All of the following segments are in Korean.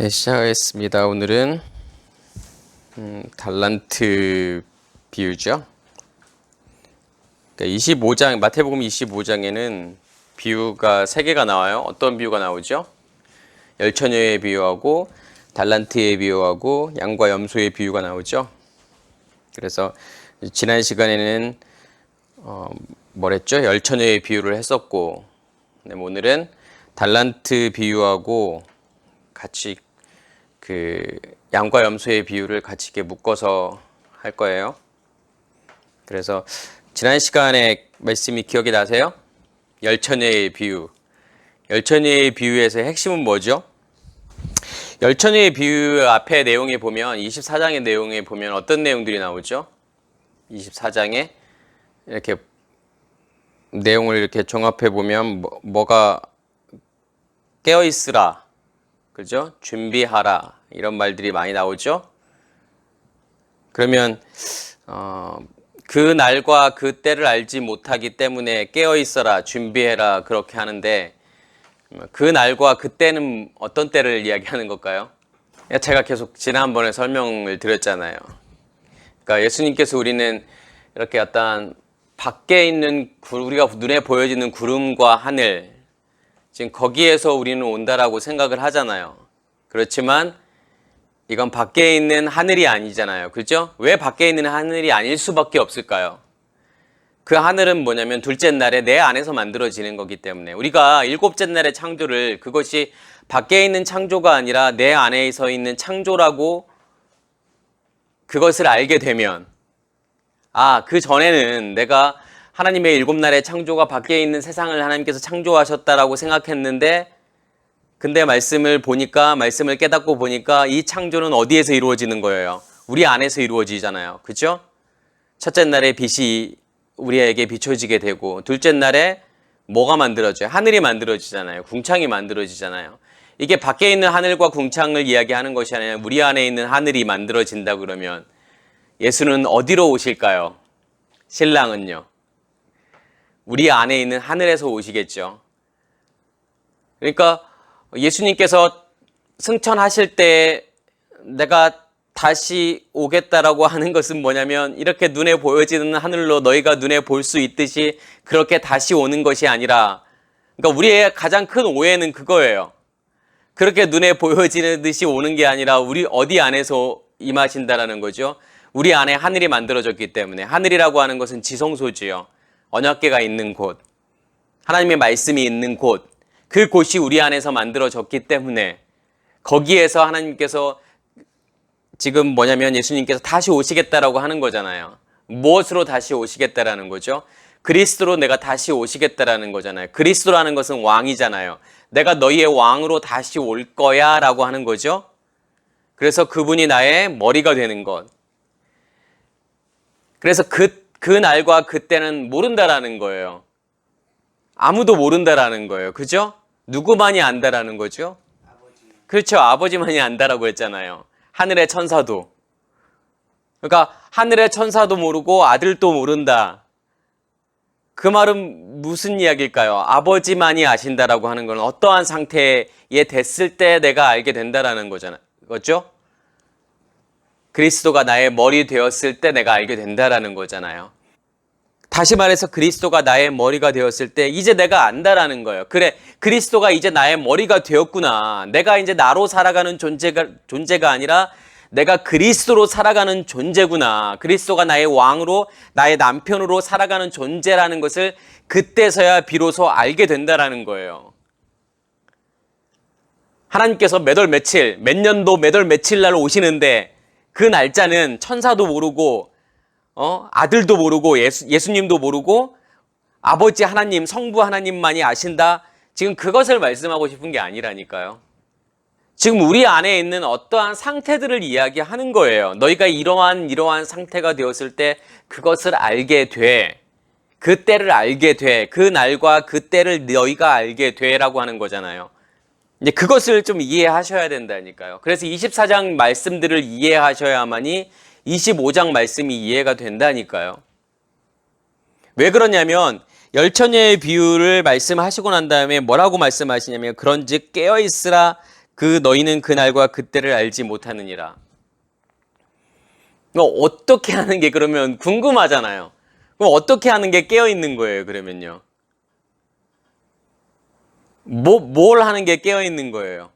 네, 시작하겠습니다. 오늘은 달란트 비유죠. 그러니까 25장, 마태복음 25장에는 비유가 3개가 나와요. 어떤 비유가 나오죠? 열처녀의 비유하고 달란트의 비유하고 양과 염소의 비유가 나오죠. 그래서 지난 시간에는 뭐랬죠? 열처녀의 비유를 했었고, 오늘은 달란트 비유하고 같이 그 양과 염소의 비유를 같이 이렇게 묶어서 할 거예요. 그래서 지난 시간에 말씀이 기억이 나세요? 열처녀의 비유. 열처녀의 비유에서 핵심은 뭐죠? 열처녀의 비유 앞에 내용에 보면 24장의 내용에 보면 어떤 내용들이 나오죠? 24장에 이렇게 내용을 이렇게 종합해 보면 뭐가 깨어 있으라. 그죠? 준비하라. 이런 말들이 많이 나오죠? 그러면 그 날과 그 때를 알지 못하기 때문에 깨어 있어라, 준비해라 그렇게 하는데 그 날과 그 때는 어떤 때를 이야기하는 걸까요? 제가 계속 지난번에 설명을 드렸잖아요. 그러니까 예수님께서 우리는 이렇게 어떤 밖에 있는 우리가 눈에 보여지는 구름과 하늘, 지금 거기에서 우리는 온다라고 생각을 하잖아요. 그렇지만 이건 밖에 있는 하늘이 아니잖아요. 그죠? 왜 밖에 있는 하늘이 아닐 수밖에 없을까요? 그 하늘은 뭐냐면 둘째 날에 내 안에서 만들어지는 거기 때문에 우리가 일곱째 날의 창조를 그것이 밖에 있는 창조가 아니라 내 안에서 있는 창조라고 그것을 알게 되면 그 전에는 내가 하나님의 일곱 날의 창조가 밖에 있는 세상을 하나님께서 창조하셨다라고 생각했는데 근데 말씀을 깨닫고 보니까 이 창조는 어디에서 이루어지는 거예요? 우리 안에서 이루어지잖아요. 그죠? 첫째 날에 빛이 우리에게 비춰지게 되고 둘째 날에 뭐가 만들어져요? 하늘이 만들어지잖아요. 궁창이 만들어지잖아요. 이게 밖에 있는 하늘과 궁창을 이야기하는 것이 아니라 우리 안에 있는 하늘이 만들어진다 그러면 예수는 어디로 오실까요? 신랑은요? 우리 안에 있는 하늘에서 오시겠죠. 그러니까 예수님께서 승천하실 때 내가 다시 오겠다라고 하는 것은 뭐냐면 이렇게 눈에 보여지는 하늘로 너희가 눈에 볼 수 있듯이 그렇게 다시 오는 것이 아니라 그러니까 우리의 가장 큰 오해는 그거예요. 그렇게 눈에 보여지는 듯이 오는 게 아니라 우리 어디 안에서 임하신다라는 거죠. 우리 안에 하늘이 만들어졌기 때문에 하늘이라고 하는 것은 지성소지요. 언약궤가 있는 곳, 하나님의 말씀이 있는 곳, 그 곳이 우리 안에서 만들어졌기 때문에 거기에서 하나님께서 지금 뭐냐면 예수님께서 다시 오시겠다라고 하는 거잖아요. 무엇으로 다시 오시겠다라는 거죠? 그리스도로 내가 다시 오시겠다라는 거잖아요. 그리스도라는 것은 왕이잖아요. 내가 너희의 왕으로 다시 올 거야 라고 하는 거죠. 그래서 그분이 나의 머리가 되는 것. 그래서 그 날과 그때는 모른다라는 거예요. 아무도 모른다라는 거예요. 그죠? 누구만이 안다라는 거죠? 그렇죠. 아버지만이 안다라고 했잖아요. 하늘의 천사도. 그러니까 하늘의 천사도 모르고 아들도 모른다. 그 말은 무슨 이야기일까요? 아버지만이 아신다라고 하는 건 어떠한 상태에 됐을 때 내가 알게 된다라는 거잖아요. 그렇죠? 그리스도가 나의 머리 되었을 때 내가 알게 된다라는 거잖아요. 다시 말해서 그리스도가 나의 머리가 되었을 때 이제 내가 안다라는 거예요. 그래, 그리스도가 이제 나의 머리가 되었구나. 내가 이제 나로 살아가는 존재가 아니라 내가 그리스도로 살아가는 존재구나. 그리스도가 나의 왕으로 나의 남편으로 살아가는 존재라는 것을 그때서야 비로소 알게 된다라는 거예요. 하나님께서 몇 월 며칠, 몇 년도 몇 월 며칠 날 오시는데 그 날짜는 천사도 모르고 아들도 모르고 예수님도 모르고 아버지 하나님, 성부 하나님만이 아신다. 지금 그것을 말씀하고 싶은 게 아니라니까요. 지금 우리 안에 있는 어떠한 상태들을 이야기하는 거예요. 너희가 이러한 상태가 되었을 때 그것을 알게 돼. 그 때를 알게 돼. 그 날과 그 때를 너희가 알게 돼라고 하는 거잖아요. 이제 그것을 좀 이해하셔야 된다니까요. 그래서 24장 말씀들을 이해하셔야만이 25장 말씀이 이해가 된다니까요. 왜 그러냐면 열처녀의 비유를 말씀하시고 난 다음에 뭐라고 말씀하시냐면 그런즉 깨어있으라 너희는 그 날과 그때를 알지 못하느니라. 어떻게 하는 게 그러면 궁금하잖아요. 그럼 어떻게 하는 게 깨어 있는 거예요, 그러면요? 뭘 하는 게 깨어 있는 거예요?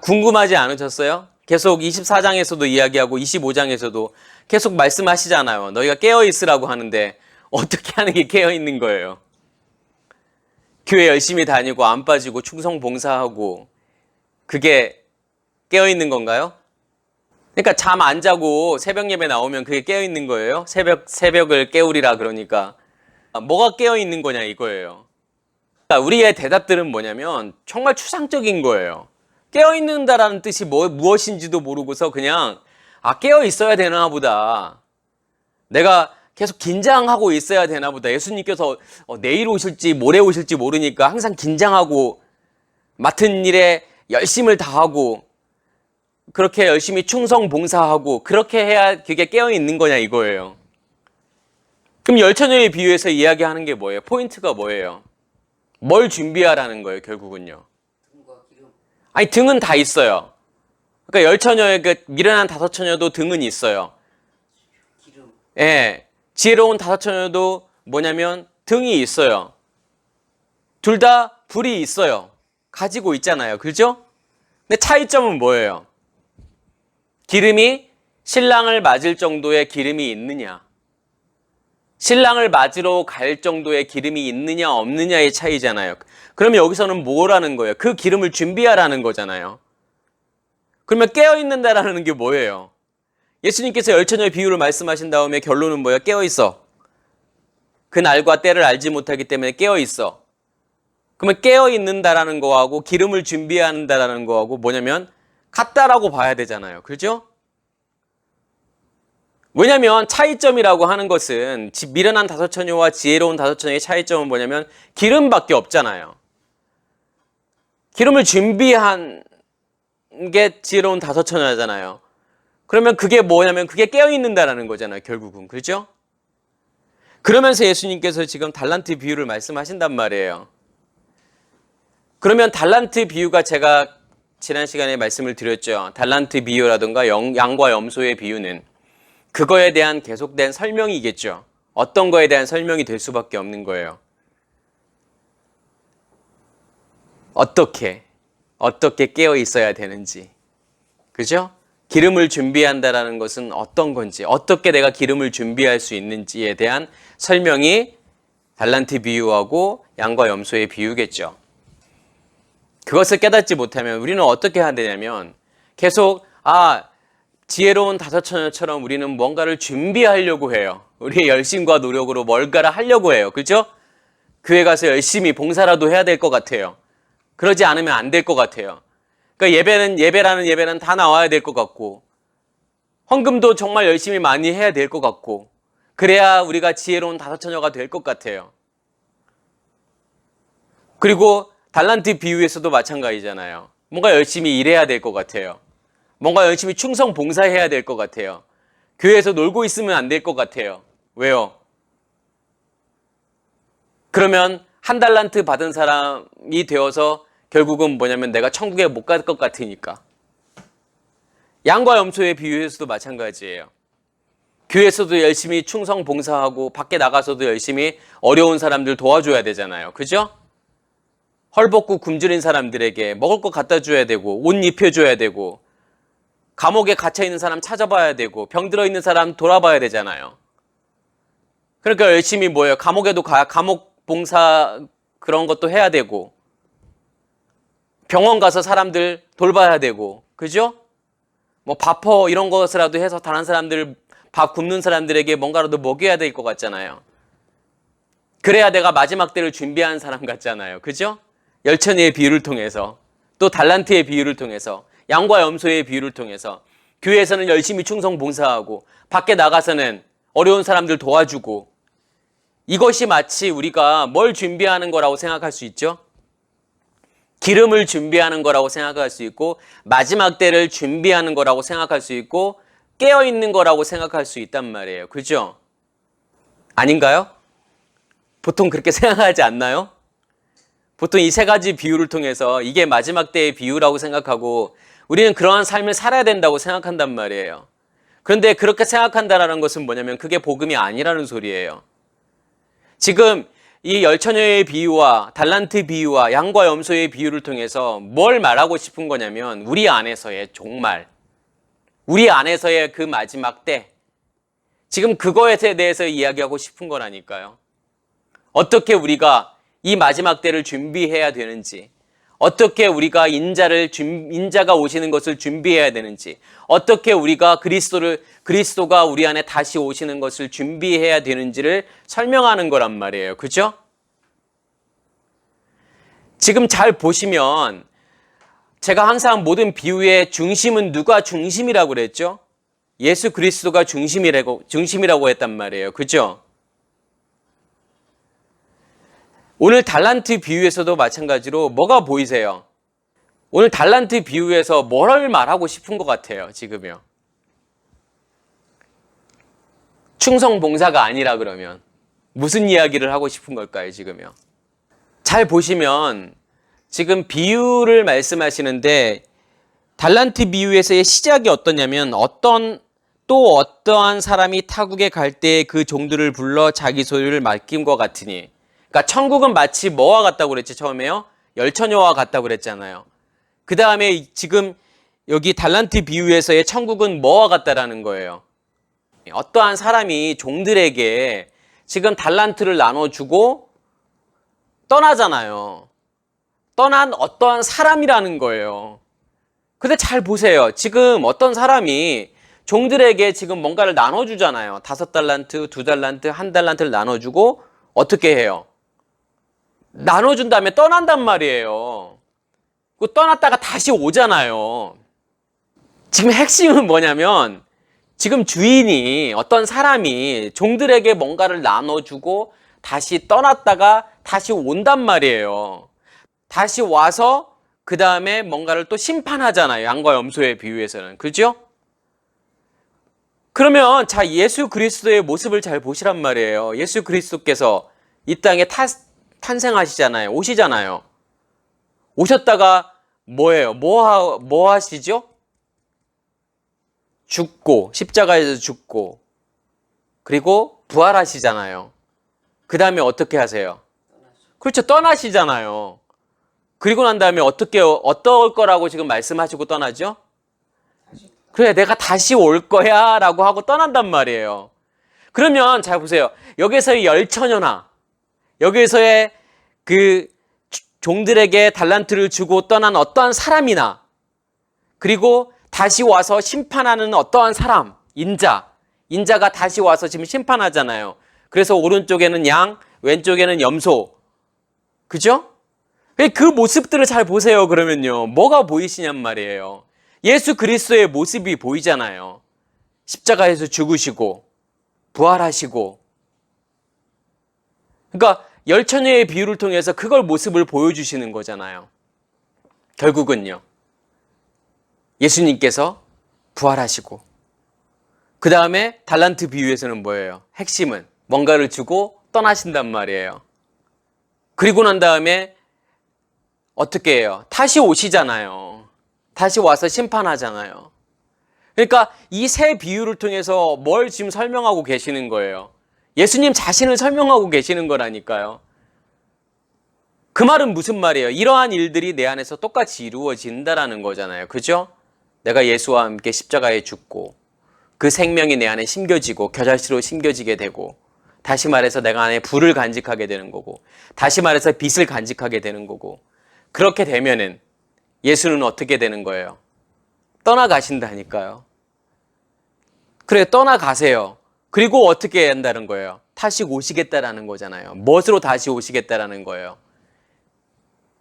궁금하지 않으셨어요? 계속 24장에서도 이야기하고 25장에서도 계속 말씀하시잖아요. 너희가 깨어 있으라고 하는데 어떻게 하는 게 깨어 있는 거예요? 교회 열심히 다니고 안 빠지고 충성 봉사하고 그게 깨어 있는 건가요? 그러니까 잠 안 자고 새벽 예배 나오면 그게 깨어 있는 거예요? 새벽을 깨우리라 그러니까 뭐가 깨어 있는 거냐 이거예요. 그러니까 우리의 대답들은 뭐냐면 정말 추상적인 거예요. 깨어 있는다라는 뜻이 무엇인지도 모르고서 그냥 깨어 있어야 되나 보다. 내가 계속 긴장하고 있어야 되나 보다. 예수님께서 내일 오실지 모레 오실지 모르니까 항상 긴장하고 맡은 일에 열심을 다하고 그렇게 열심히 충성 봉사하고 그렇게 해야 그게 깨어 있는 거냐 이거예요. 그럼 열처녀의 비유에서 이야기하는 게 뭐예요? 포인트가 뭐예요? 뭘 준비하라는 거예요, 결국은요. 등은 다 있어요. 그러니까 열처녀의 미련한 다섯처녀도 등은 있어요. 예. 지혜로운 다섯처녀도 뭐냐면 등이 있어요. 둘 다 불이 있어요. 가지고 있잖아요. 그죠? 근데 차이점은 뭐예요? 기름이 신랑을 맞을 정도의 기름이 있느냐? 신랑을 맞으러 갈 정도의 기름이 있느냐 없느냐의 차이잖아요. 그러면 여기서는 뭐라는 거예요? 그 기름을 준비하라는 거잖아요. 그러면 깨어있는다라는 게 뭐예요? 예수님께서 열처녀의 비유를 말씀하신 다음에 결론은 뭐예요? 깨어있어. 그 날과 때를 알지 못하기 때문에 깨어있어. 그러면 깨어있는다라는 거하고 기름을 준비한다라는 거하고 뭐냐면 같다라고 봐야 되잖아요. 그죠? 왜냐면 차이점이라고 하는 것은 미련한 다섯처녀와 지혜로운 다섯처녀의 차이점은 뭐냐면 기름밖에 없잖아요. 기름을 준비한 게 지혜로운 다섯처녀잖아요. 그러면 그게 뭐냐면 그게 깨어있는다라는 거잖아요. 결국은. 그죠? 그러면서 예수님께서 지금 달란트 비유를 말씀하신단 말이에요. 그러면 달란트 비유가 제가 지난 시간에 말씀을 드렸죠. 달란트 비유라든가 양과 염소의 비유는 그거에 대한 계속된 설명이겠죠. 어떤 거에 대한 설명이 될 수밖에 없는 거예요. 어떻게 깨어 있어야 되는지. 그죠? 기름을 준비한다라는 것은 어떤 건지, 어떻게 내가 기름을 준비할 수 있는지에 대한 설명이 달란트 비유하고 양과 염소의 비유겠죠. 그것을 깨닫지 못하면 우리는 어떻게 해야 되냐면 계속 지혜로운 다섯처녀처럼 우리는 뭔가를 준비하려고 해요. 우리의 열심과 노력으로 뭔가를 하려고 해요. 그죠? 교회 가서 열심히 봉사라도 해야 될 것 같아요. 그러지 않으면 안 될 것 같아요. 그러니까 예배라는 예배는 다 나와야 될 것 같고 헌금도 정말 열심히 많이 해야 될 것 같고 그래야 우리가 지혜로운 다섯처녀가 될 것 같아요. 그리고 달란트 비유에서도 마찬가지잖아요. 뭔가 열심히 일해야 될 것 같아요. 뭔가 열심히 충성 봉사해야 될 것 같아요. 교회에서 놀고 있으면 안 될 것 같아요. 왜요? 그러면 한 달란트 받은 사람이 되어서 결국은 뭐냐면 내가 천국에 못 갈 것 같으니까. 양과 염소의 비유에서도 마찬가지예요. 교회에서도 열심히 충성 봉사하고 밖에 나가서도 열심히 어려운 사람들 도와줘야 되잖아요. 그죠? 헐벗고 굶주린 사람들에게 먹을 거 갖다 줘야 되고 옷 입혀줘야 되고 감옥에 갇혀있는 사람 찾아봐야 되고 병들어 있는 사람 돌아봐야 되잖아요. 그러니까 열심히 뭐예요? 감옥에도 감옥 봉사 그런 것도 해야 되고 병원 가서 사람들 돌봐야 되고 그죠? 뭐 밥퍼 이런 것이라도 해서 다른 사람들 밥 굶는 사람들에게 뭔가라도 먹여야 될 것 같잖아요. 그래야 내가 마지막 때를 준비한 사람 같잖아요. 그죠? 열처녀의 비유를 통해서 또 달란트의 비유를 통해서 양과 염소의 비유를 통해서 교회에서는 열심히 충성 봉사하고 밖에 나가서는 어려운 사람들 도와주고 이것이 마치 우리가 뭘 준비하는 거라고 생각할 수 있죠? 기름을 준비하는 거라고 생각할 수 있고 마지막 때를 준비하는 거라고 생각할 수 있고 깨어있는 거라고 생각할 수 있단 말이에요. 그죠? 아닌가요? 보통 그렇게 생각하지 않나요? 보통 이 세 가지 비유를 통해서 이게 마지막 때의 비유라고 생각하고 우리는 그러한 삶을 살아야 된다고 생각한단 말이에요. 그런데 그렇게 생각한다는 것은 뭐냐면 그게 복음이 아니라는 소리예요. 지금 이 열처녀의 비유와 달란트 비유와 양과 염소의 비유를 통해서 뭘 말하고 싶은 거냐면 우리 안에서의 종말, 우리 안에서의 그 마지막 때, 지금 그거에 대해서 이야기하고 싶은 거라니까요. 어떻게 우리가 이 마지막 때를 준비해야 되는지, 어떻게 우리가 인자가 오시는 것을 준비해야 되는지, 어떻게 우리가 그리스도가 우리 안에 다시 오시는 것을 준비해야 되는지를 설명하는 거란 말이에요. 그죠? 지금 잘 보시면 제가 항상 모든 비유의 중심은 누가 중심이라고 그랬죠? 예수 그리스도가 중심이라고 했단 말이에요. 그죠? 오늘 달란트 비유에서도 마찬가지로 뭐가 보이세요? 오늘 달란트 비유에서 뭘 말하고 싶은 것 같아요, 지금요? 충성봉사가 아니라 그러면 무슨 이야기를 하고 싶은 걸까요, 지금요? 잘 보시면 지금 비유를 말씀하시는데 달란트 비유에서의 시작이 어떠냐면 어떠한 사람이 타국에 갈 때 그 종들을 불러 자기 소유를 맡김과 같으니, 그러니까 천국은 마치 뭐와 같다고 그랬지 처음에요? 열처녀와 같다고 그랬잖아요. 그 다음에 지금 여기 달란트 비유에서의 천국은 뭐와 같다라는 거예요? 어떠한 사람이 종들에게 지금 달란트를 나눠주고 떠나잖아요. 떠난 어떠한 사람이라는 거예요. 근데 잘 보세요. 지금 어떤 사람이 종들에게 지금 뭔가를 나눠주잖아요. 5달란트, 2달란트, 1달란트를 나눠주고 어떻게 해요? 나눠준 다음에 떠난단 말이에요. 떠났다가 다시 오잖아요. 지금 핵심은 뭐냐면 지금 주인이 어떤 사람이 종들에게 뭔가를 나눠주고 다시 떠났다가 다시 온단 말이에요. 다시 와서 그 다음에 뭔가를 또 심판하잖아요. 양과 염소의 비유에서는. 그죠? 그러면 자, 예수 그리스도의 모습을 잘 보시란 말이에요. 예수 그리스도께서 이 땅에 탄생하시잖아요. 오시잖아요. 오셨다가 뭐예요? 뭐 하시죠? 죽고, 십자가에서 죽고, 그리고 부활하시잖아요. 그 다음에 어떻게 하세요? 그렇죠. 떠나시잖아요. 그리고 난 다음에 어떨 거라고 지금 말씀하시고 떠나죠? 그래, 내가 다시 올 거야 라고 하고 떠난단 말이에요. 그러면 잘 보세요. 여기서의 열처녀나 여기서의 그 종들에게 달란트를 주고 떠난 어떠한 사람이나, 그리고 다시 와서 심판하는 어떠한 사람, 인자가 다시 와서 지금 심판하잖아요. 그래서 오른쪽에는 양, 왼쪽에는 염소. 그죠? 그 모습들을 잘 보세요. 그러면요, 뭐가 보이시냔 말이에요. 예수 그리스도의 모습이 보이잖아요. 십자가에서 죽으시고 부활하시고. 그러니까 열처녀의 비유를 통해서 그걸 모습을 보여주시는 거잖아요. 결국은요, 예수님께서 부활하시고, 그 다음에 달란트 비유에서는 뭐예요? 핵심은 뭔가를 주고 떠나신단 말이에요. 그리고 난 다음에 어떻게 해요? 다시 오시잖아요. 다시 와서 심판하잖아요. 그러니까 이 세 비유를 통해서 뭘 지금 설명하고 계시는 거예요? 예수님 자신을 설명하고 계시는 거라니까요. 그 말은 무슨 말이에요? 이러한 일들이 내 안에서 똑같이 이루어진다라는 거잖아요. 그죠? 내가 예수와 함께 십자가에 죽고 그 생명이 내 안에 심겨지고 겨자씨로 심겨지게 되고, 다시 말해서 내가 안에 불을 간직하게 되는 거고, 다시 말해서 빛을 간직하게 되는 거고, 그렇게 되면은 예수는 어떻게 되는 거예요? 떠나가신다니까요. 그래, 떠나가세요. 그리고 어떻게 한다는 거예요? 다시 오시겠다라는 거잖아요. 무엇으로 다시 오시겠다라는 거예요?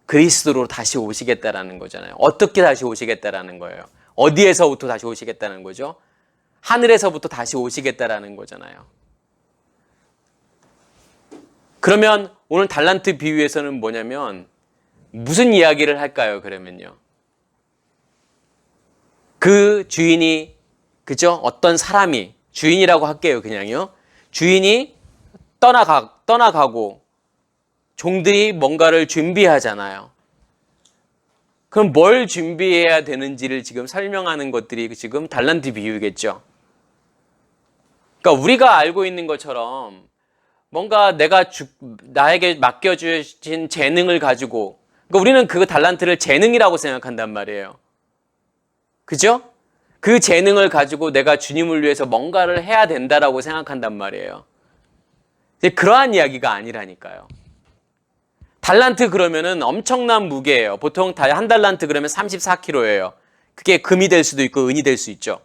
그리스도로 다시 오시겠다라는 거잖아요. 어떻게 다시 오시겠다라는 거예요? 어디에서부터 다시 오시겠다는 거죠? 하늘에서부터 다시 오시겠다라는 거잖아요. 그러면 오늘 달란트 비유에서는 뭐냐면 무슨 이야기를 할까요? 그러면요, 그 주인이, 그죠? 어떤 사람이, 주인이라고 할게요, 그냥요. 주인이 떠나가고 종들이 뭔가를 준비하잖아요. 그럼 뭘 준비해야 되는지를 지금 설명하는 것들이 지금 달란트 비유겠죠. 그러니까 우리가 알고 있는 것처럼 뭔가 나에게 맡겨주신 재능을 가지고, 그러니까 우리는 그 달란트를 재능이라고 생각한단 말이에요. 그죠? 그 재능을 가지고 내가 주님을 위해서 뭔가를 해야 된다라고 생각한단 말이에요. 그러한 이야기가 아니라니까요. 달란트 그러면은 엄청난 무게예요. 보통 한 달란트 그러면 34kg예요. 그게 금이 될 수도 있고 은이 될 수 있죠.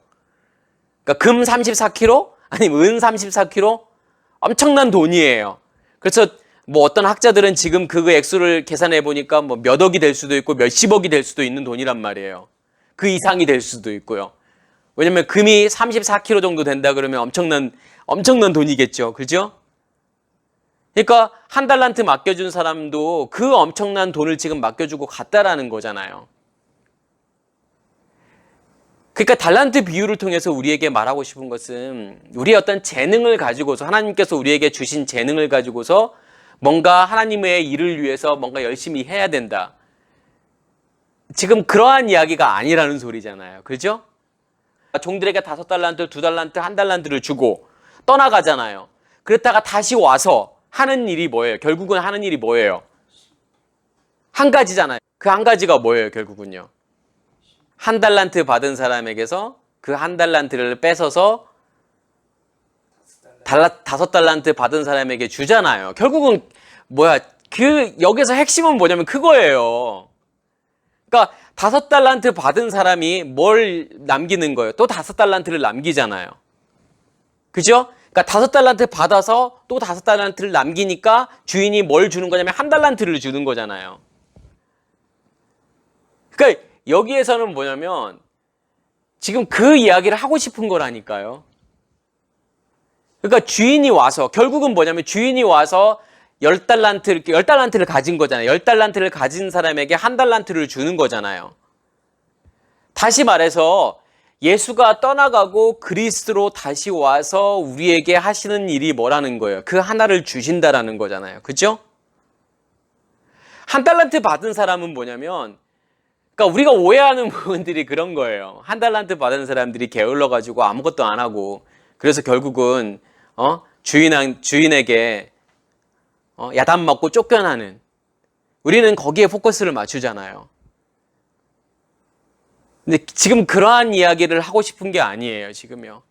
그러니까 금 34kg 아니면 은 34kg 엄청난 돈이에요. 그래서 뭐 어떤 학자들은 지금 그 액수를 계산해 보니까 뭐 몇 억이 될 수도 있고 몇십억이 될 수도 있는 돈이란 말이에요. 그 이상이 될 수도 있고요. 왜냐면 금이 34kg 정도 된다 그러면 엄청난 돈이겠죠. 그죠? 그러니까 한 달란트 맡겨준 사람도 그 엄청난 돈을 지금 맡겨주고 갔다라는 거잖아요. 그러니까 달란트 비유를 통해서 우리에게 말하고 싶은 것은 우리의 어떤 재능을 가지고서 하나님께서 우리에게 주신 재능을 가지고서 뭔가 하나님의 일을 위해서 뭔가 열심히 해야 된다. 지금 그러한 이야기가 아니라는 소리잖아요. 그죠? 종들에게 5달란트, 2달란트, 1달란트를 주고 떠나가잖아요. 그랬다가 다시 와서 하는 일이 뭐예요? 결국은 하는 일이 뭐예요? 한 가지잖아요. 그 한 가지가 뭐예요? 결국은요. 1달란트 받은 사람에게서 그 1달란트를 뺏어서 5달란트 받은 사람에게 주잖아요. 결국은 여기서 핵심은 뭐냐면 그거예요. 그러니까 5달란트 받은 사람이 뭘 남기는 거예요? 또 5달란트를 남기잖아요. 그죠? 그러니까 5달란트 받아서 또 5달란트를 남기니까 주인이 뭘 주는 거냐면 1달란트를 주는 거잖아요. 그러니까 여기에서는 뭐냐면 지금 그 이야기를 하고 싶은 거라니까요. 그러니까 주인이 와서 결국은 뭐냐면 주인이 와서 10달란트를 가진 거잖아요. 10달란트를 가진 사람에게 1달란트를 주는 거잖아요. 다시 말해서 예수가 떠나가고 그리스도로 다시 와서 우리에게 하시는 일이 뭐라는 거예요? 그 하나를 주신다라는 거잖아요. 그죠? 1달란트 받은 사람은 뭐냐면 그러니까 우리가 오해하는 부분들이 그런 거예요. 1달란트 받은 사람들이 게을러가지고 아무것도 안 하고 그래서 결국은 주인에게 야단 맞고 쫓겨나는, 우리는 거기에 포커스를 맞추잖아요. 근데 지금 그러한 이야기를 하고 싶은 게 아니에요. 지금요.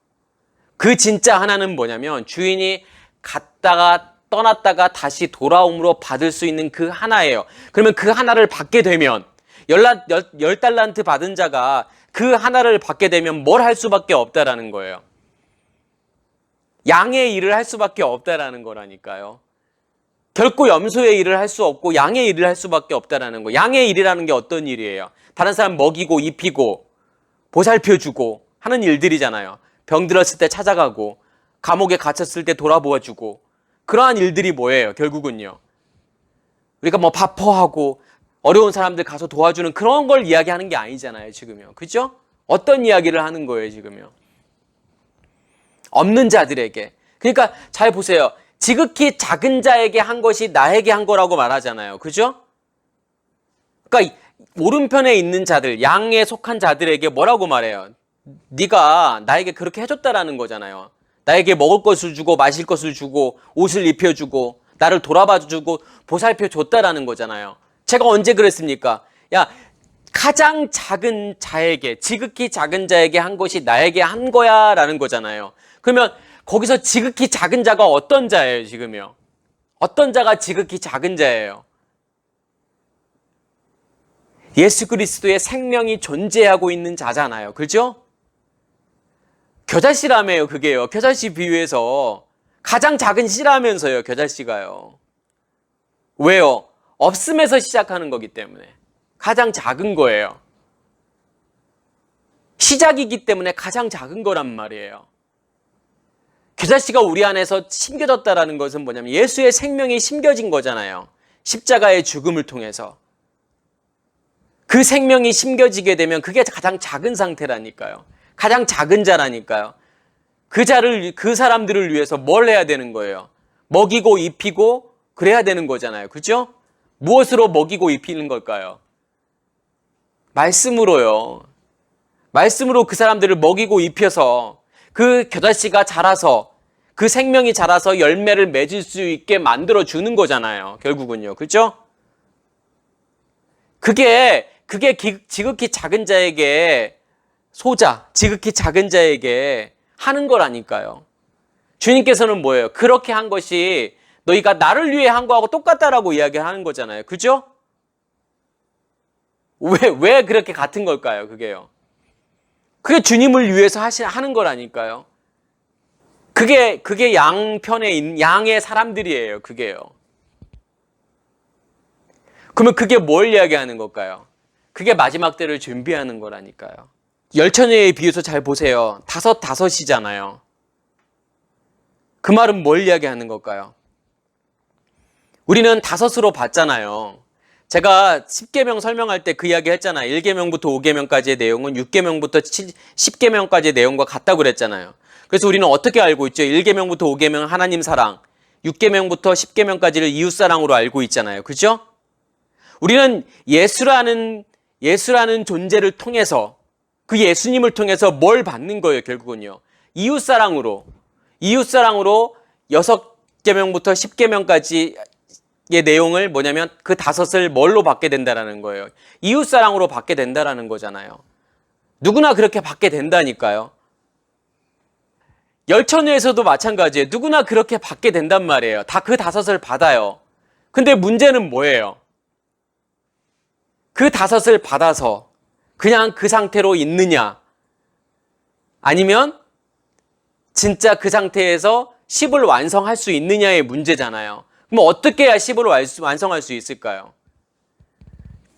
그 진짜 하나는 뭐냐면 주인이 갔다가 떠났다가 다시 돌아옴으로 받을 수 있는 그 하나예요. 그러면 그 하나를 받게 되면 10달란트 받은 자가 그 하나를 받게 되면 뭘 할 수밖에 없다라는 거예요. 양의 일을 할 수밖에 없다라는 거라니까요. 결코 염소의 일을 할 수 없고 양의 일을 할 수밖에 없다라는 거. 양의 일이라는 게 어떤 일이에요? 다른 사람 먹이고 입히고 보살펴주고 하는 일들이잖아요. 병 들었을 때 찾아가고 감옥에 갇혔을 때 돌아보아주고 그러한 일들이 뭐예요? 결국은요. 우리가 뭐 바퍼하고 어려운 사람들 가서 도와주는 그런 걸 이야기하는 게 아니잖아요. 지금요. 그죠? 어떤 이야기를 하는 거예요? 지금요. 없는 자들에게. 그러니까 잘 보세요. 지극히 작은 자에게 한 것이 나에게 한 거라고 말하잖아요. 그죠? 그러니까 오른편에 있는 자들, 양에 속한 자들에게 뭐라고 말해요? 네가 나에게 그렇게 해줬다라는 거잖아요. 나에게 먹을 것을 주고 마실 것을 주고 옷을 입혀주고 나를 돌아봐주고 보살펴줬다라는 거잖아요. 제가 언제 그랬습니까? 야, 가장 작은 자에게, 지극히 작은 자에게 한 것이 나에게 한 거야 라는 거잖아요. 그러면 거기서 지극히 작은 자가 어떤 자예요, 지금요? 어떤 자가 지극히 작은 자예요? 예수 그리스도의 생명이 존재하고 있는 자잖아요. 그죠? 겨자씨라며요, 그게요. 겨자씨 비유에서 가장 작은 씨라면서요, 겨자씨가요. 왜요? 없음에서 시작하는 거기 때문에 가장 작은 거예요. 시작이기 때문에 가장 작은 거란 말이에요. 겨자씨가 우리 안에서 심겨졌다라는 것은 뭐냐면 예수의 생명이 심겨진 거잖아요. 십자가의 죽음을 통해서. 그 생명이 심겨지게 되면 그게 가장 작은 상태라니까요. 가장 작은 자라니까요. 그 사람들을 위해서 뭘 해야 되는 거예요? 먹이고 입히고 그래야 되는 거잖아요. 그죠? 무엇으로 먹이고 입히는 걸까요? 말씀으로요. 말씀으로 그 사람들을 먹이고 입혀서 그 겨자씨가 자라서 그 생명이 자라서 열매를 맺을 수 있게 만들어주는 거잖아요. 결국은요. 그죠? 그게 지극히 작은 자에게 지극히 작은 자에게 하는 거라니까요. 주님께서는 뭐예요? 그렇게 한 것이 너희가 나를 위해 한 거하고 똑같다라고 이야기하는 거잖아요. 그죠? 왜 그렇게 같은 걸까요? 그게요. 그게 주님을 위해서 하는 거라니까요. 그게 양편에 양의 사람들이에요. 그게요. 그러면 그게 뭘 이야기하는 걸까요? 그게 마지막 때를 준비하는 거라니까요. 열처녀의 비유에서 잘 보세요. 다섯이잖아요. 그 말은 뭘 이야기하는 걸까요? 우리는 다섯으로 봤잖아요. 제가 10계명 설명할 때 그 이야기 했잖아요. 1계명부터 5계명까지의 내용은 6계명부터 10계명까지의 내용과 같다고 그랬잖아요. 그래서 우리는 어떻게 알고 있죠? 1계명부터 5계명은 하나님 사랑, 6계명부터 10계명까지를 이웃 사랑으로 알고 있잖아요. 그죠? 우리는 예수라는 존재를 통해서 그 예수님을 통해서 뭘 받는 거예요, 결국은요. 이웃 사랑으로 6계명부터 10계명까지의 내용을 뭐냐면 그 다섯을 뭘로 받게 된다라는 거예요. 이웃 사랑으로 받게 된다라는 거잖아요. 누구나 그렇게 받게 된다니까요. 열처녀에서도 마찬가지예요. 누구나 그렇게 받게 된단 말이에요. 다 그 다섯을 받아요. 근데 문제는 뭐예요? 그 다섯을 받아서 그냥 그 상태로 있느냐? 아니면 진짜 그 상태에서 10을 완성할 수 있느냐의 문제잖아요. 그럼 어떻게 해야 10을 완성할 수 있을까요?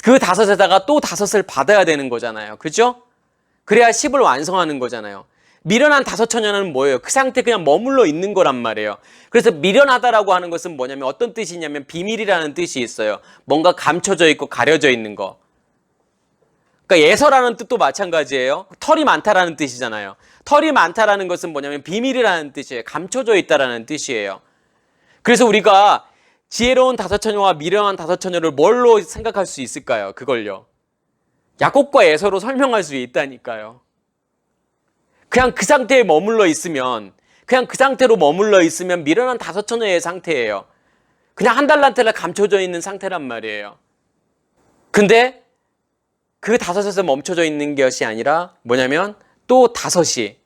그 다섯에다가 또 다섯을 받아야 되는 거잖아요. 그죠? 그래야 10을 완성하는 거잖아요. 미련한 다섯 처녀는 뭐예요? 그 상태에 그냥 머물러 있는 거란 말이에요. 그래서 미련하다라고 하는 것은 뭐냐면 어떤 뜻이냐면 비밀이라는 뜻이 있어요. 뭔가 감춰져 있고 가려져 있는 거. 그러니까 예서라는 뜻도 마찬가지예요. 털이 많다라는 뜻이잖아요. 털이 많다라는 것은 뭐냐면 비밀이라는 뜻이에요. 감춰져 있다라는 뜻이에요. 그래서 우리가 지혜로운 다섯 처녀와 미련한 다섯 처녀를 뭘로 생각할 수 있을까요? 그걸요. 야곱과 에서로 설명할 수 있다니까요. 그냥 그 상태에 머물러 있으면 미련한 다섯 처녀의 상태예요. 그냥 한 달란트가 감춰져 있는 상태란 말이에요. 근데 그 다섯에서 멈춰져 있는 것이 아니라 뭐냐면 또 다섯을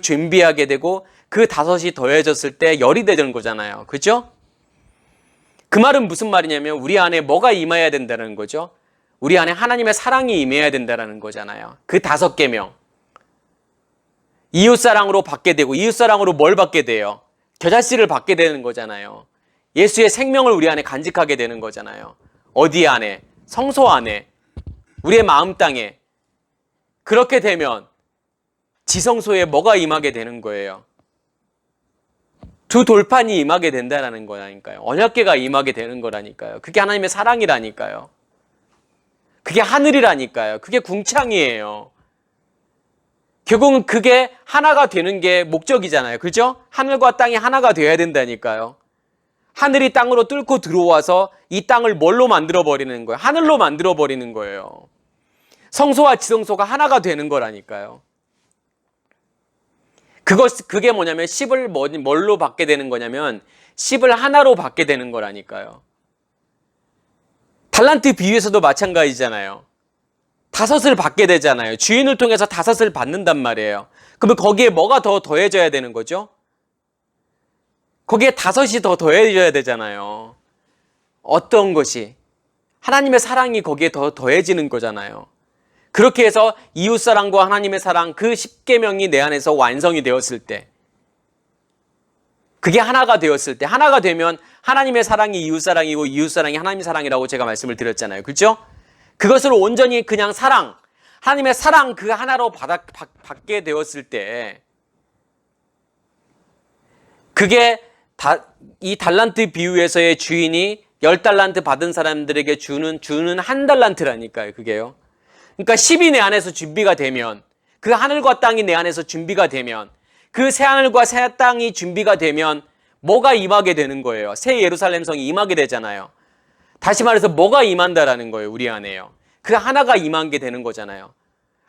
준비하게 되고 그 다섯이 더해졌을 때 열이 되는 거잖아요. 그죠? 그 말은 무슨 말이냐면 우리 안에 뭐가 임해야 된다는 거죠? 우리 안에 하나님의 사랑이 임해야 된다는 거잖아요. 그 5계명. 이웃사랑으로 받게 되고 이웃사랑으로 뭘 받게 돼요? 겨자씨를 받게 되는 거잖아요. 예수의 생명을 우리 안에 간직하게 되는 거잖아요. 어디 안에? 성소 안에. 우리의 마음 땅에. 그렇게 되면 지성소에 뭐가 임하게 되는 거예요? 두 돌판이 임하게 된다는 거라니까요. 언약궤가 임하게 되는 거라니까요. 그게 하나님의 사랑이라니까요. 그게 하늘이라니까요. 그게 궁창이에요. 결국은 그게 하나가 되는 게 목적이잖아요. 그죠? 하늘과 땅이 하나가 되어야 된다니까요. 하늘이 땅으로 뚫고 들어와서 이 땅을 뭘로 만들어버리는 거예요? 하늘로 만들어버리는 거예요. 성소와 지성소가 하나가 되는 거라니까요. 그게 뭐냐면 10을 뭘로 받게 되는 거냐면 10을 하나로 받게 되는 거라니까요. 달란트 비유에서도 마찬가지잖아요. 5을 받게 되잖아요. 주인을 통해서 5을 받는단 말이에요. 그러면 거기에 뭐가 더 더해져야 되는 거죠? 거기에 5이 더 더해져야 되잖아요. 어떤 것이? 하나님의 사랑이 거기에 더 더해지는 거잖아요. 그렇게 해서 이웃사랑과 하나님의 사랑 그 10계명이 내 안에서 완성이 되었을 때 그게 하나가 되었을 때 하나가 되면 하나님의 사랑이 이웃사랑이고 이웃사랑이 하나님의 사랑이라고 제가 말씀을 드렸잖아요. 그렇죠? 그것을 온전히 그냥 사랑, 하나님의 사랑 그 하나로 받게 되었을 때 그게 이 달란트 비유에서의 주인이 10달란트 받은 사람들에게 주는 1달란트라니까요. 그게요. 그러니까 10이 내 안에서 준비가 되면 그 하늘과 땅이 내 안에서 준비가 되면 그 새하늘과 새 땅이 준비가 되면 뭐가 임하게 되는 거예요? 새 예루살렘 성이 임하게 되잖아요. 다시 말해서 뭐가 임한다라는 거예요, 우리 안에요. 그 하나가 임한 게 되는 거잖아요.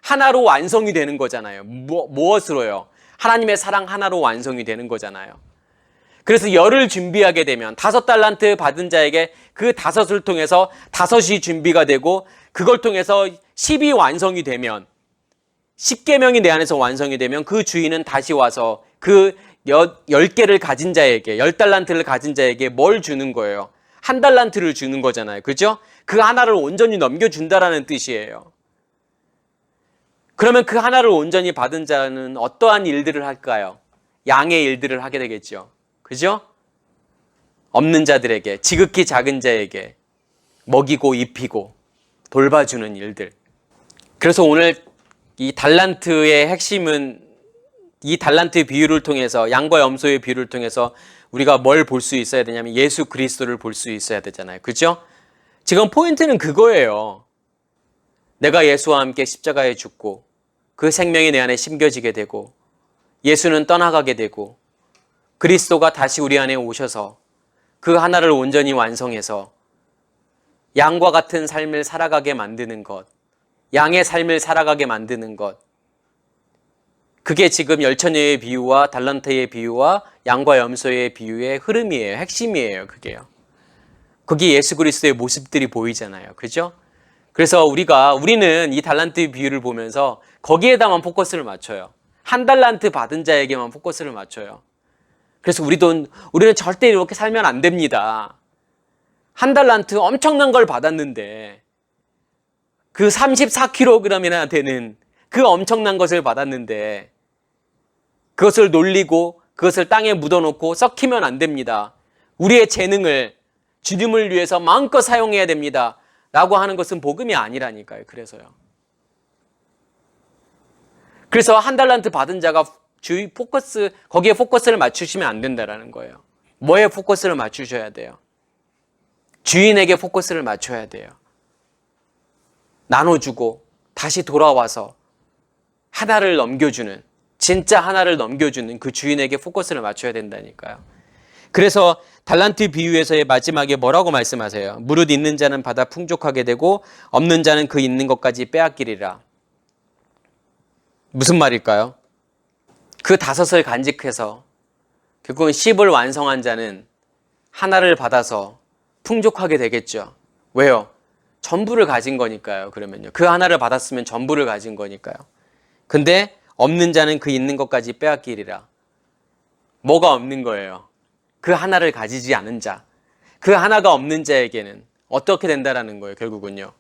하나로 완성이 되는 거잖아요. 무엇으로요? 하나님의 사랑 하나로 완성이 되는 거잖아요. 그래서 열을 준비하게 되면 5달란트 받은 자에게 그 5을 통해서 5이 준비가 되고, 그걸 통해서 10이 완성이 되면, 10계명이 내 안에서 완성이 되면 그 주인은 다시 와서 그 10개를 가진 자에게, 10달란트를 가진 자에게 뭘 주는 거예요? 1달란트를 주는 거잖아요. 그죠? 그 하나를 온전히 넘겨준다라는 뜻이에요. 그러면 그 하나를 온전히 받은 자는 어떠한 일들을 할까요? 양의 일들을 하게 되겠죠. 그죠? 없는 자들에게, 지극히 작은 자에게 먹이고 입히고 돌봐주는 일들. 그래서 오늘 이 달란트의 핵심은, 이 달란트의 비유를 통해서, 양과 염소의 비유를 통해서 우리가 뭘 볼 수 있어야 되냐면 예수 그리스도를 볼 수 있어야 되잖아요. 그죠? 지금 포인트는 그거예요. 내가 예수와 함께 십자가에 죽고 그 생명이 내 안에 심겨지게 되고, 예수는 떠나가게 되고, 그리스도가 다시 우리 안에 오셔서 그 하나를 온전히 완성해서 양과 같은 삶을 살아가게 만드는 것, 양의 삶을 살아가게 만드는 것, 그게 지금 열처녀의 비유와 달란트의 비유와 양과 염소의 비유의 흐름이에요. 핵심이에요. 그게요. 거기 예수 그리스도의 모습들이 보이잖아요. 그죠? 그래서 우리는 이 달란트 비유를 보면서 거기에다만 포커스를 맞춰요. 1달란트 받은 자에게만 포커스를 맞춰요. 그래서 우리는 절대 이렇게 살면 안 됩니다. 1달란트 엄청난 걸 받았는데, 그 34kg이나 되는 그 엄청난 것을 받았는데, 그것을 놀리고 그것을 땅에 묻어놓고 썩히면 안 됩니다. 우리의 재능을 주님을 위해서 마음껏 사용해야 됩니다. 라고 하는 것은 복음이 아니라니까요. 그래서 1달란트 받은 자가 거기에 포커스를 맞추시면 안 된다라는 거예요. 뭐에 포커스를 맞추셔야 돼요? 주인에게 포커스를 맞춰야 돼요. 나눠주고 다시 돌아와서 하나를 넘겨주는, 진짜 하나를 넘겨주는 그 주인에게 포커스를 맞춰야 된다니까요. 그래서 달란트 비유에서의 마지막에 뭐라고 말씀하세요? 무릇 있는 자는 받아 풍족하게 되고 없는 자는 그 있는 것까지 빼앗기리라. 무슨 말일까요? 그 5을 간직해서 결국은 10을 완성한 자는 하나를 받아서 풍족하게 되겠죠. 왜요? 전부를 가진 거니까요. 그러면요. 그 하나를 받았으면 전부를 가진 거니까요. 근데 없는 자는 그 있는 것까지 빼앗기리라. 뭐가 없는 거예요? 그 하나를 가지지 않은 자. 그 하나가 없는 자에게는 어떻게 된다라는 거예요, 결국은요.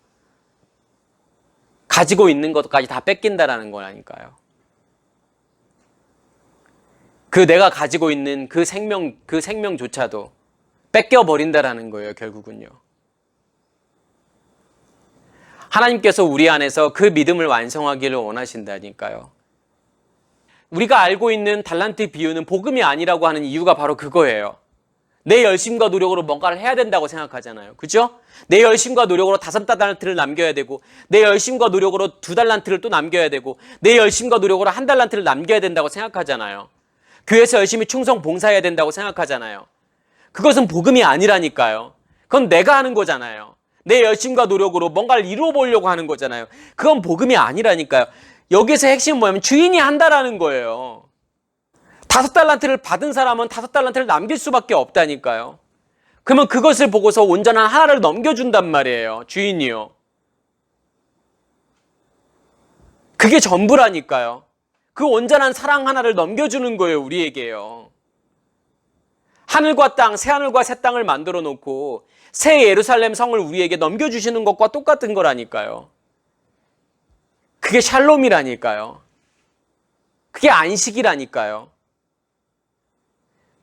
가지고 있는 것까지 다 뺏긴다라는 거라니까요. 그 내가 가지고 있는 그 생명조차도 뺏겨버린다라는 거예요, 결국은요. 하나님께서 우리 안에서 그 믿음을 완성하기를 원하신다니까요. 우리가 알고 있는 달란트 비유는 복음이 아니라고 하는 이유가 바로 그거예요. 내 열심과 노력으로 뭔가를 해야 된다고 생각하잖아요. 그죠? 내 열심과 노력으로 5달란트를 남겨야 되고, 내 열심과 노력으로 2달란트를 또 남겨야 되고, 내 열심과 노력으로 1달란트를 남겨야 된다고 생각하잖아요. 교회에서 열심히 충성 봉사해야 된다고 생각하잖아요. 그것은 복음이 아니라니까요. 그건 내가 하는 거잖아요. 내 열심과 노력으로 뭔가를 이루어 보려고 하는 거잖아요. 그건 복음이 아니라니까요. 여기서 핵심은 뭐냐면 주인이 한다라는 거예요. 5달란트를 받은 사람은 5달란트를 남길 수밖에 없다니까요. 그러면 그것을 보고서 온전한 하나를 넘겨준단 말이에요. 주인이요. 그게 전부라니까요. 그 온전한 사랑 하나를 넘겨주는 거예요. 우리에게요. 하늘과 땅, 새하늘과 새 땅을 만들어 놓고 새 예루살렘 성을 우리에게 넘겨주시는 것과 똑같은 거라니까요. 그게 샬롬이라니까요. 그게 안식이라니까요.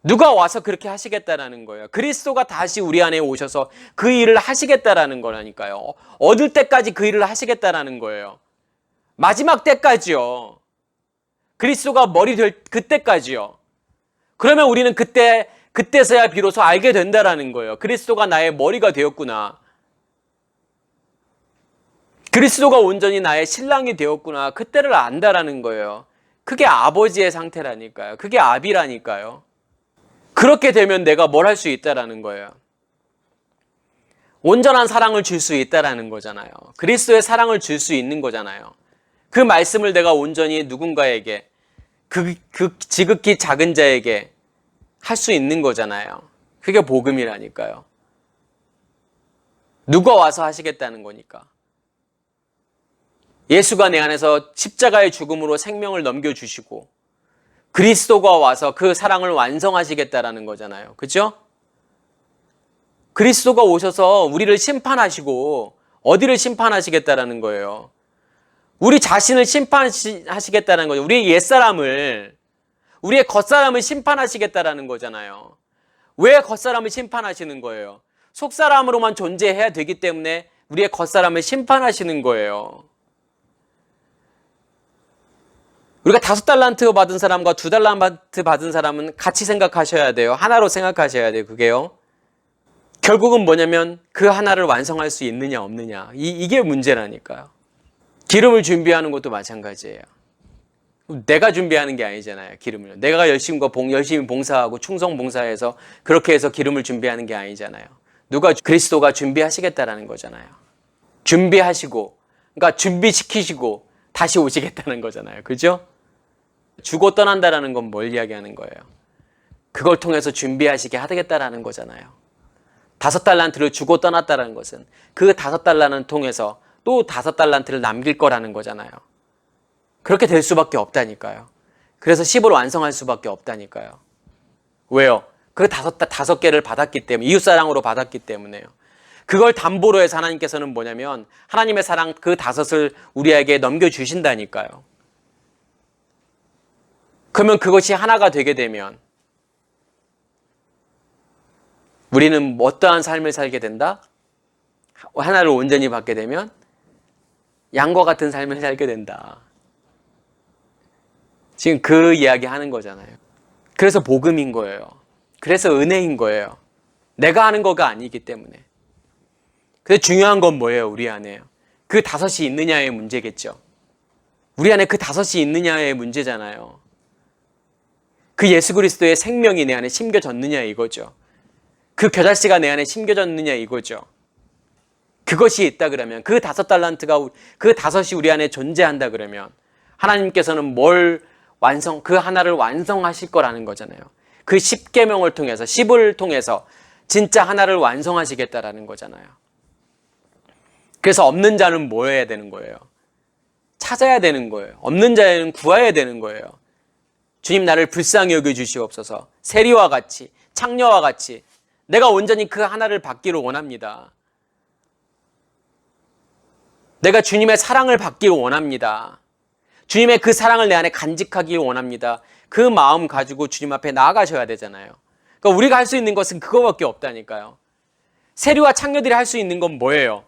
누가 와서 그렇게 하시겠다라는 거예요. 그리스도가 다시 우리 안에 오셔서 그 일을 하시겠다라는 거라니까요. 얻을 때까지 그 일을 하시겠다라는 거예요. 마지막 때까지요. 그리스도가 머리 될 그때까지요. 그러면 우리는 그때서야 비로소 알게 된다라는 거예요. 그리스도가 나의 머리가 되었구나. 그리스도가 온전히 나의 신랑이 되었구나. 그때를 안다라는 거예요. 그게 아버지의 상태라니까요. 그게 아비라니까요. 그렇게 되면 내가 뭘 할 수 있다라는 거예요. 온전한 사랑을 줄 수 있다라는 거잖아요. 그리스도의 사랑을 줄 수 있는 거잖아요. 그 말씀을 내가 온전히 누군가에게, 그 지극히 작은 자에게 할 수 있는 거잖아요. 그게 복음이라니까요. 누가 와서 하시겠다는 거니까. 예수가 내 안에서 십자가의 죽음으로 생명을 넘겨주시고 그리스도가 와서 그 사랑을 완성하시겠다라는 거잖아요. 그렇죠? 그리스도가 오셔서 우리를 심판하시고 어디를 심판하시겠다라는 거예요? 우리 자신을 심판하시겠다는 거죠. 우리의 옛사람을, 우리의 겉사람을 심판하시겠다라는 거잖아요. 왜 겉사람을 심판하시는 거예요? 속사람으로만 존재해야 되기 때문에 우리의 겉사람을 심판하시는 거예요. 우리가 5달란트 받은 사람과 2달란트 받은 사람은 같이 생각하셔야 돼요. 하나로 생각하셔야 돼요. 그게요. 결국은 뭐냐면 그 하나를 완성할 수 있느냐 없느냐, 이게 문제라니까요. 기름을 준비하는 것도 마찬가지예요. 내가 준비하는 게 아니잖아요. 기름을 내가 열심히 봉사하고 충성 봉사해서 그렇게 해서 기름을 준비하는 게 아니잖아요. 그리스도가 준비하시겠다라는 거잖아요. 준비하시고, 그러니까 준비시키시고 다시 오시겠다는 거잖아요. 그죠? 주고 떠난다라는 건 뭘 이야기하는 거예요? 그걸 통해서 준비하시게 하겠다라는 거잖아요. 5달란트를 주고 떠났다는 것은 그 5달란트를 통해서 또 5달란트를 남길 거라는 거잖아요. 그렇게 될 수밖에 없다니까요. 그래서 10을 완성할 수밖에 없다니까요. 왜요? 그 5개를 받았기 때문에, 이웃사랑으로 받았기 때문에요. 그걸 담보로 해서 하나님께서는 뭐냐면 하나님의 사랑 그 5을 우리에게 넘겨주신다니까요. 그러면 그것이 하나가 되게 되면 우리는 어떠한 삶을 살게 된다? 하나를 온전히 받게 되면 양과 같은 삶을 살게 된다. 지금 그 이야기 하는 거잖아요. 그래서 복음인 거예요. 그래서 은혜인 거예요. 내가 하는 거가 아니기 때문에. 근데 중요한 건 뭐예요? 우리 안에 그 5이 있느냐의 문제겠죠. 우리 안에 그 5이 있느냐의 문제잖아요. 그 예수 그리스도의 생명이 내 안에 심겨졌느냐 이거죠. 그 겨자씨가 내 안에 심겨졌느냐 이거죠. 그것이 있다 그러면, 그 5달란트가, 그 5이 우리 안에 존재한다 그러면 하나님께서는 그 하나를 완성하실 거라는 거잖아요. 그 10계명을 통해서, 10을 통해서 진짜 하나를 완성하시겠다라는 거잖아요. 그래서 없는 자는 뭐 해야 되는 거예요? 찾아야 되는 거예요. 없는 자에는 구해야 되는 거예요. 주님, 나를 불쌍히 여겨주시옵소서. 세리와 같이, 창녀와 같이 내가 온전히 그 하나를 받기를 원합니다. 내가 주님의 사랑을 받기를 원합니다. 주님의 그 사랑을 내 안에 간직하기를 원합니다. 그 마음 가지고 주님 앞에 나아가셔야 되잖아요. 그러니까 우리가 할 수 있는 것은 그거밖에 없다니까요. 세리와 창녀들이 할 수 있는 건 뭐예요?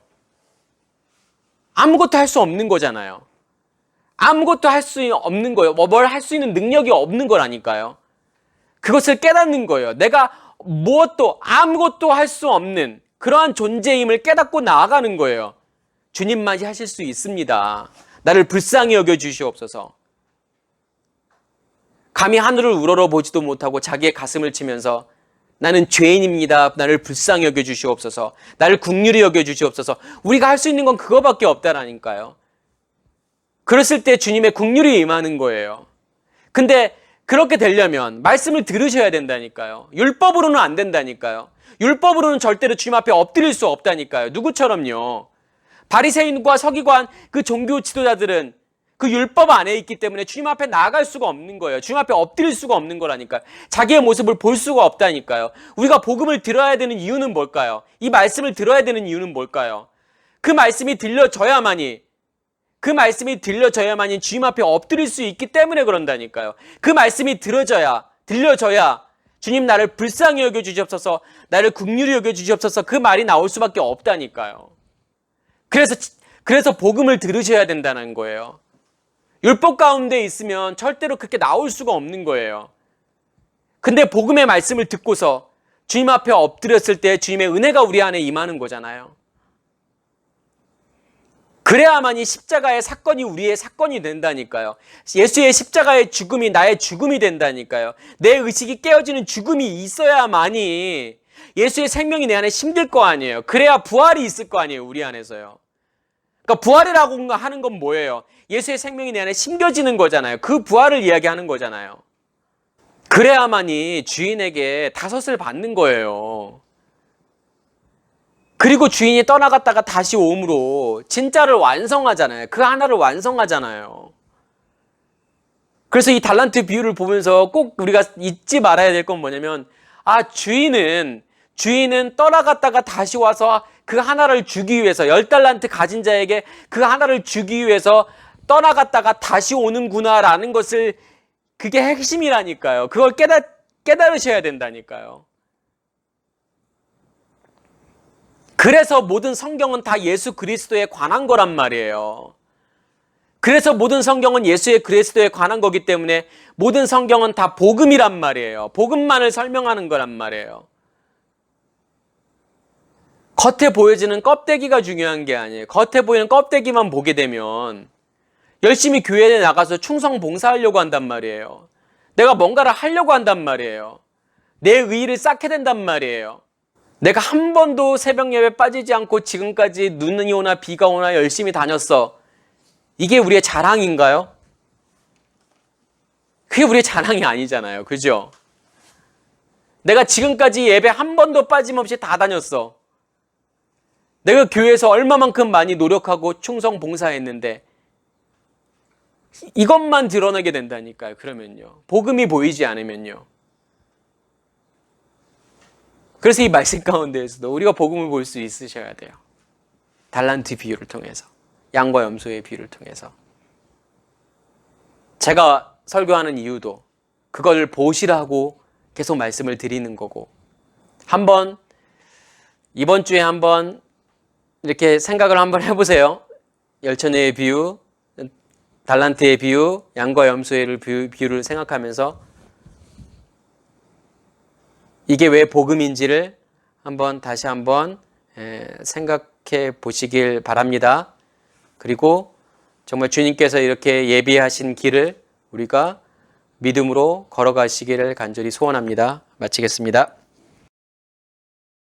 아무것도 할 수 없는 거잖아요. 아무것도 할 수 없는 거예요. 뭘 할 수 있는 능력이 없는 거라니까요. 그것을 깨닫는 거예요. 내가 아무것도 할 수 없는 그러한 존재임을 깨닫고 나아가는 거예요. 주님만이 하실 수 있습니다. 나를 불쌍히 여겨주시옵소서. 감히 하늘을 우러러보지도 못하고 자기의 가슴을 치면서 나는 죄인입니다. 나를 불쌍히 여겨주시옵소서. 나를 긍휼히 여겨주시옵소서. 우리가 할 수 있는 건 그거밖에 없다라니까요. 그랬을 때 주님의 긍휼이 임하는 거예요. 근데 그렇게 되려면 말씀을 들으셔야 된다니까요. 율법으로는 안 된다니까요. 율법으로는 절대로 주님 앞에 엎드릴 수 없다니까요. 누구처럼요. 바리새인과 서기관 그 종교 지도자들은 그 율법 안에 있기 때문에 주님 앞에 나아갈 수가 없는 거예요. 주님 앞에 엎드릴 수가 없는 거라니까요. 자기의 모습을 볼 수가 없다니까요. 우리가 복음을 들어야 되는 이유는 뭘까요? 이 말씀을 들어야 되는 이유는 뭘까요? 그 말씀이 들려져야만이 주님 앞에 엎드릴 수 있기 때문에 그런다니까요. 그 말씀이 들려져야 주님 나를 불쌍히 여겨주시옵소서, 나를 긍휼히 여겨주시옵소서, 그 말이 나올 수밖에 없다니까요. 그래서 복음을 들으셔야 된다는 거예요. 율법 가운데 있으면 절대로 그렇게 나올 수가 없는 거예요. 근데 복음의 말씀을 듣고서 주님 앞에 엎드렸을 때 주님의 은혜가 우리 안에 임하는 거잖아요. 그래야만이 십자가의 사건이 우리의 사건이 된다니까요. 예수의 십자가의 죽음이 나의 죽음이 된다니까요. 내 의식이 깨어지는 죽음이 있어야만이 예수의 생명이 내 안에 심길 거 아니에요. 그래야 부활이 있을 거 아니에요. 우리 안에서요. 그러니까 부활이라고 하는 건 뭐예요? 예수의 생명이 내 안에 심겨지는 거잖아요. 그 부활을 이야기하는 거잖아요. 그래야만이 주인에게 다섯을 받는 거예요. 그리고 주인이 떠나갔다가 다시 오므로 진짜를 완성하잖아요. 그 하나를 완성하잖아요. 그래서 이 달란트 비유를 보면서 꼭 우리가 잊지 말아야 될 건 뭐냐면, 주인은 떠나갔다가 다시 와서 그 하나를 주기 위해서, 10달란트 가진 자에게 그 하나를 주기 위해서 떠나갔다가 다시 오는구나라는 것을, 그게 핵심이라니까요. 그걸 깨달으셔야 된다니까요. 그래서 모든 성경은 다 예수 그리스도에 관한 거란 말이에요. 그래서 모든 성경은 예수의 그리스도에 관한 거기 때문에 모든 성경은 다 복음이란 말이에요. 복음만을 설명하는 거란 말이에요. 겉에 보여지는 껍데기가 중요한 게 아니에요. 겉에 보이는 껍데기만 보게 되면 열심히 교회에 나가서 충성 봉사하려고 한단 말이에요. 내가 뭔가를 하려고 한단 말이에요. 내 의의를 쌓게 된단 말이에요. 내가 한 번도 새벽 예배 빠지지 않고 지금까지 눈이 오나 비가 오나 열심히 다녔어. 이게 우리의 자랑인가요? 그게 우리의 자랑이 아니잖아요. 그죠? 내가 지금까지 예배 한 번도 빠짐없이 다 다녔어. 내가 교회에서 얼마만큼 많이 노력하고 충성 봉사했는데 이것만 드러나게 된다니까요. 그러면요. 복음이 보이지 않으면요. 그래서 이 말씀 가운데에서도 우리가 복음을 볼 수 있으셔야 돼요. 달란트 비유를 통해서, 양과 염소의 비유를 통해서. 제가 설교하는 이유도 그걸 보시라고 계속 말씀을 드리는 거고, 이번 주에 한번 이렇게 생각을 한번 해보세요. 열처녀의 비유, 달란트의 비유, 양과 염소의 비유를 생각하면서 이게 왜 복음인지를 다시 한번 생각해 보시길 바랍니다. 그리고 정말 주님께서 이렇게 예비하신 길을 우리가 믿음으로 걸어가시기를 간절히 소원합니다. 마치겠습니다.